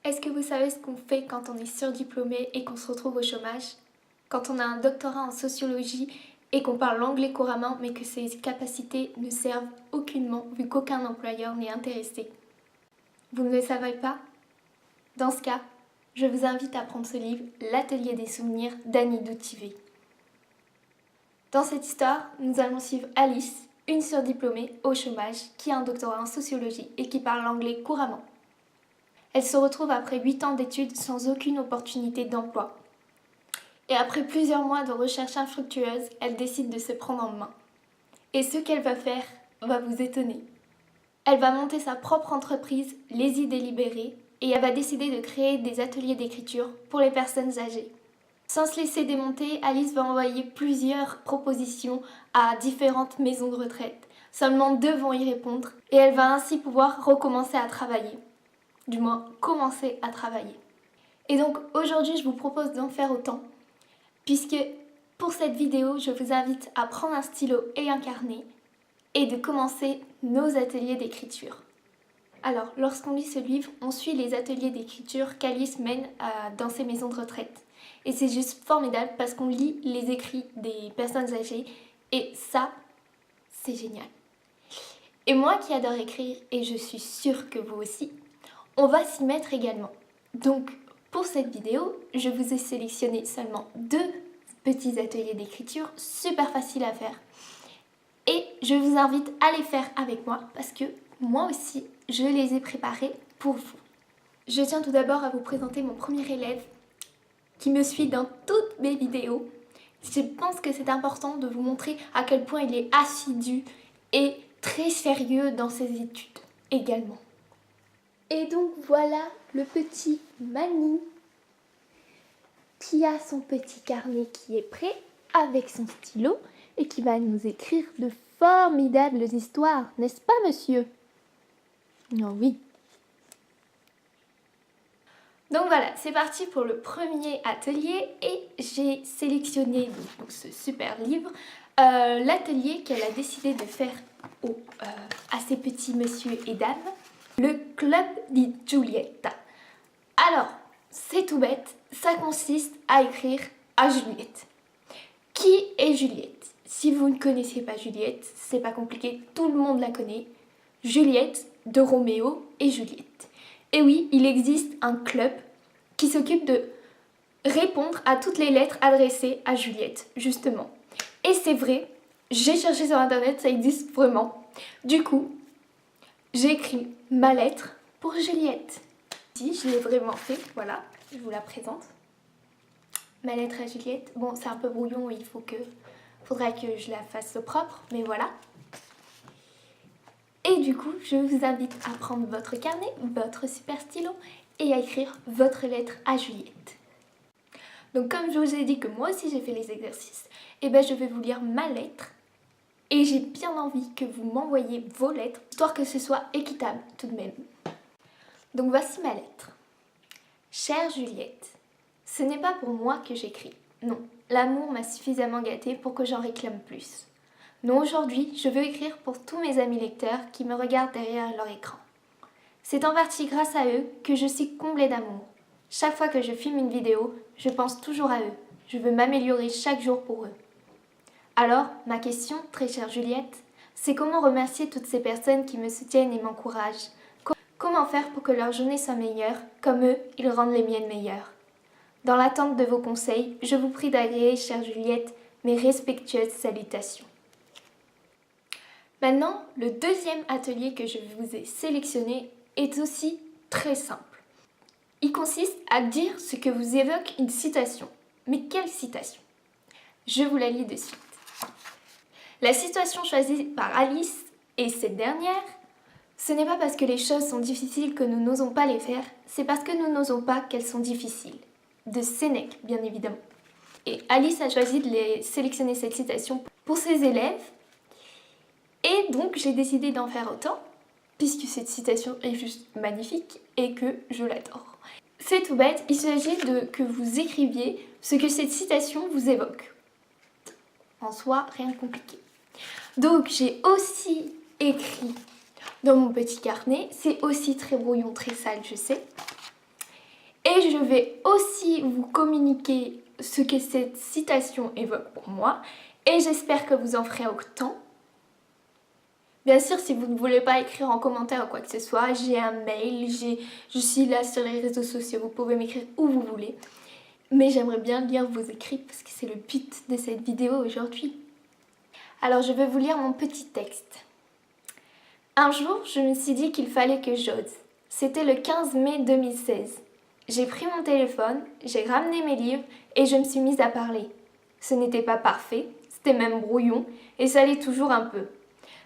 Est-ce que vous savez ce qu'on fait quand on est surdiplômé et qu'on se retrouve au chômage? Quand on a un doctorat en sociologie et qu'on parle l'anglais couramment mais que ses capacités ne servent aucunement vu qu'aucun employeur n'est intéressé? Vous ne le savez pas? Dans ce cas, je vous invite à prendre ce livre, L'Atelier des souvenirs d'Annie Doutivé. Dans cette histoire, nous allons suivre Alice, une surdiplômée au chômage qui a un doctorat en sociologie et qui parle l'anglais couramment. Elle se retrouve après 8 ans d'études sans aucune opportunité d'emploi. Et après plusieurs mois de recherche infructueuse, elle décide de se prendre en main. Et ce qu'elle va faire va vous étonner. Elle va monter sa propre entreprise, Les Idées Libérées, et elle va décider de créer des ateliers d'écriture pour les personnes âgées. Sans se laisser démonter, Alice va envoyer plusieurs propositions à différentes maisons de retraite. Seulement 2 vont y répondre et elle va ainsi pouvoir recommencer à travailler. Du moins, commencer à travailler. Et donc aujourd'hui, je vous propose d'en faire autant, puisque pour cette vidéo, je vous invite à prendre un stylo et un carnet et de commencer nos ateliers d'écriture. Alors, lorsqu'on lit ce livre, on suit les ateliers d'écriture qu'Alice mène dans ses maisons de retraite. Et c'est juste formidable parce qu'on lit les écrits des personnes âgées et ça, c'est génial. Et moi qui adore écrire, et je suis sûre que vous aussi, on va s'y mettre également. Donc, pour cette vidéo, je vous ai sélectionné seulement 2 petits ateliers d'écriture super faciles à faire. Et je vous invite à les faire avec moi parce que moi aussi, je les ai préparés pour vous. Je tiens tout d'abord à vous présenter mon premier élève qui me suit dans toutes mes vidéos. Je pense que c'est important de vous montrer à quel point il est assidu et très sérieux dans ses études également. Et donc voilà le petit Mani qui a son petit carnet qui est prêt avec son stylo et qui va nous écrire de formidables histoires, n'est-ce pas monsieur? Non, oui. Donc voilà, c'est parti pour le premier atelier et j'ai sélectionné donc, ce super livre, l'atelier qu'elle a décidé de faire à ces petits messieurs et dames, le Club di Giulietta. Alors, c'est tout bête, ça consiste à écrire à Juliette. Qui est Juliette? Si vous ne connaissez pas Juliette, c'est pas compliqué, tout le monde la connaît. Juliette de Roméo et Juliette. Et oui, il existe un club qui s'occupe de répondre à toutes les lettres adressées à Juliette, justement. Et c'est vrai, j'ai cherché sur internet, ça existe vraiment. Du coup, j'ai écrit ma lettre pour Juliette. Si, je l'ai vraiment fait, voilà, je vous la présente. Ma lettre à Juliette. Bon, c'est un peu brouillon, faudrait que je la fasse propre, mais voilà. Et du coup, je vous invite à prendre votre carnet, votre super stylo et à écrire votre lettre à Juliette. Donc comme je vous ai dit que moi aussi j'ai fait les exercices, et ben je vais vous lire ma lettre et j'ai bien envie que vous m'envoyiez vos lettres, histoire que ce soit équitable tout de même. Donc voici ma lettre. Chère Juliette, ce n'est pas pour moi que j'écris. Non, l'amour m'a suffisamment gâtée pour que j'en réclame plus. Non, aujourd'hui, je veux écrire pour tous mes amis lecteurs qui me regardent derrière leur écran. C'est en partie grâce à eux que je suis comblée d'amour. Chaque fois que je filme une vidéo, je pense toujours à eux. Je veux m'améliorer chaque jour pour eux. Alors, ma question, très chère Juliette, c'est comment remercier toutes ces personnes qui me soutiennent et m'encouragent. Comment faire pour que leur journée soit meilleure, comme eux, ils rendent les miennes meilleures. Dans l'attente de vos conseils, je vous prie d'agréer, chère Juliette, mes respectueuses salutations. Maintenant, le deuxième atelier que je vous ai sélectionné est aussi très simple. Il consiste à dire ce que vous évoque une citation. Mais quelle citation? Je vous la lis de suite. La citation choisie par Alice et cette dernière, ce n'est pas parce que les choses sont difficiles que nous n'osons pas les faire, c'est parce que nous n'osons pas qu'elles sont difficiles. De Sénèque, bien évidemment. Et Alice a choisi de sélectionner cette citation pour ses élèves. Et donc j'ai décidé d'en faire autant, puisque cette citation est juste magnifique et que je l'adore. C'est tout bête, il s'agit que vous écriviez ce que cette citation vous évoque. En soi, rien de compliqué. Donc j'ai aussi écrit dans mon petit carnet, c'est aussi très brouillon, très sale, je sais. vais aussi vous communiquer ce que cette citation évoque pour moi et j'espère que vous en ferez autant. Bien sûr, si vous ne voulez pas écrire en commentaire ou quoi que ce soit, j'ai un mail, je suis là sur les réseaux sociaux, vous pouvez m'écrire où vous voulez. Mais j'aimerais bien lire vos écrits parce que c'est le but de cette vidéo aujourd'hui. Alors je vais vous lire mon petit texte. Un jour, je me suis dit qu'il fallait que j'ose. C'était le 15 mai 2016. J'ai pris mon téléphone, j'ai ramené mes livres et je me suis mise à parler. Ce n'était pas parfait, c'était même brouillon et ça l'est toujours un peu.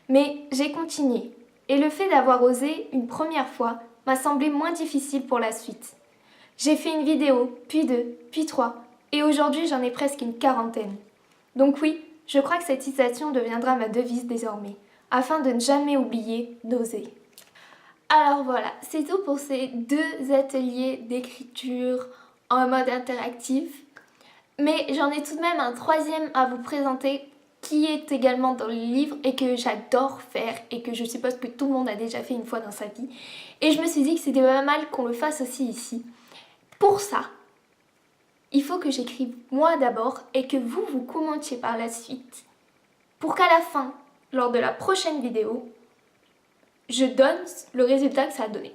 Mais j'ai continué et le fait d'avoir osé une première fois m'a semblé moins difficile pour la suite. J'ai fait une vidéo, puis deux, puis trois et aujourd'hui j'en ai presque une quarantaine. Donc oui, je crois que cette citation deviendra ma devise désormais, afin de ne jamais oublier d'oser. Alors voilà, c'est tout pour ces 2 ateliers d'écriture en mode interactif. Mais j'en ai tout de même un 3e à vous présenter qui est également dans le livre et que j'adore faire et que je suppose que tout le monde a déjà fait une fois dans sa vie. Et je me suis dit que c'était pas mal qu'on le fasse aussi ici. Pour ça, il faut que j'écrive moi d'abord et que vous commentiez par la suite pour qu'à la fin, lors de la prochaine vidéo, je donne le résultat que ça a donné.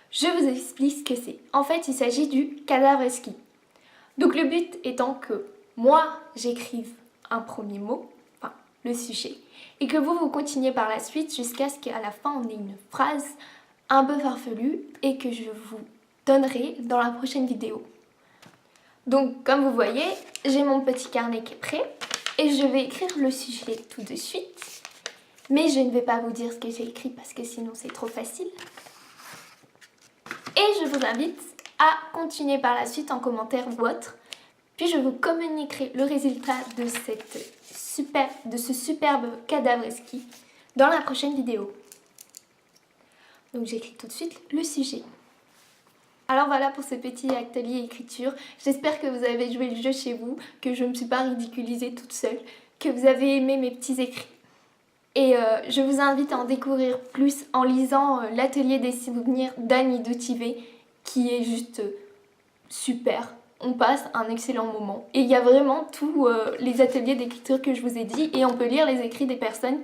Je vous explique ce que c'est. En fait, il s'agit du cadavre exquis. Donc le but étant que moi, j'écrive un premier mot, enfin le sujet, et que vous continuez par la suite jusqu'à ce qu'à la fin, on ait une phrase un peu farfelue et que je vous donnerai dans la prochaine vidéo. Donc comme vous voyez, j'ai mon petit carnet qui est prêt et je vais écrire le sujet tout de suite. Mais je ne vais pas vous dire ce que j'ai écrit parce que sinon c'est trop facile. Et je vous invite à continuer par la suite en commentaire ou autre. Puis je vous communiquerai le résultat de ce superbe cadavre exquis dans la prochaine vidéo. Donc j'écris tout de suite le sujet. Alors voilà pour ce petit atelier écriture. J'espère que vous avez joué le jeu chez vous, que je ne me suis pas ridiculisée toute seule, que vous avez aimé mes petits écrits. Et je vous invite à en découvrir plus en lisant l'atelier des souvenirs d'Annie Doutivé, qui est juste super. On passe un excellent moment. Et il y a vraiment tous les ateliers d'écriture que je vous ai dit, et on peut lire les écrits des personnes,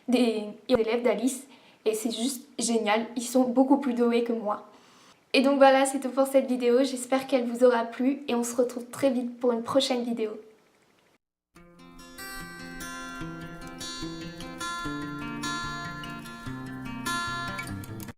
des élèves d'Alice, et c'est juste génial. Ils sont beaucoup plus doués que moi. Et donc voilà, c'est tout pour cette vidéo. J'espère qu'elle vous aura plu, et on se retrouve très vite pour une prochaine vidéo.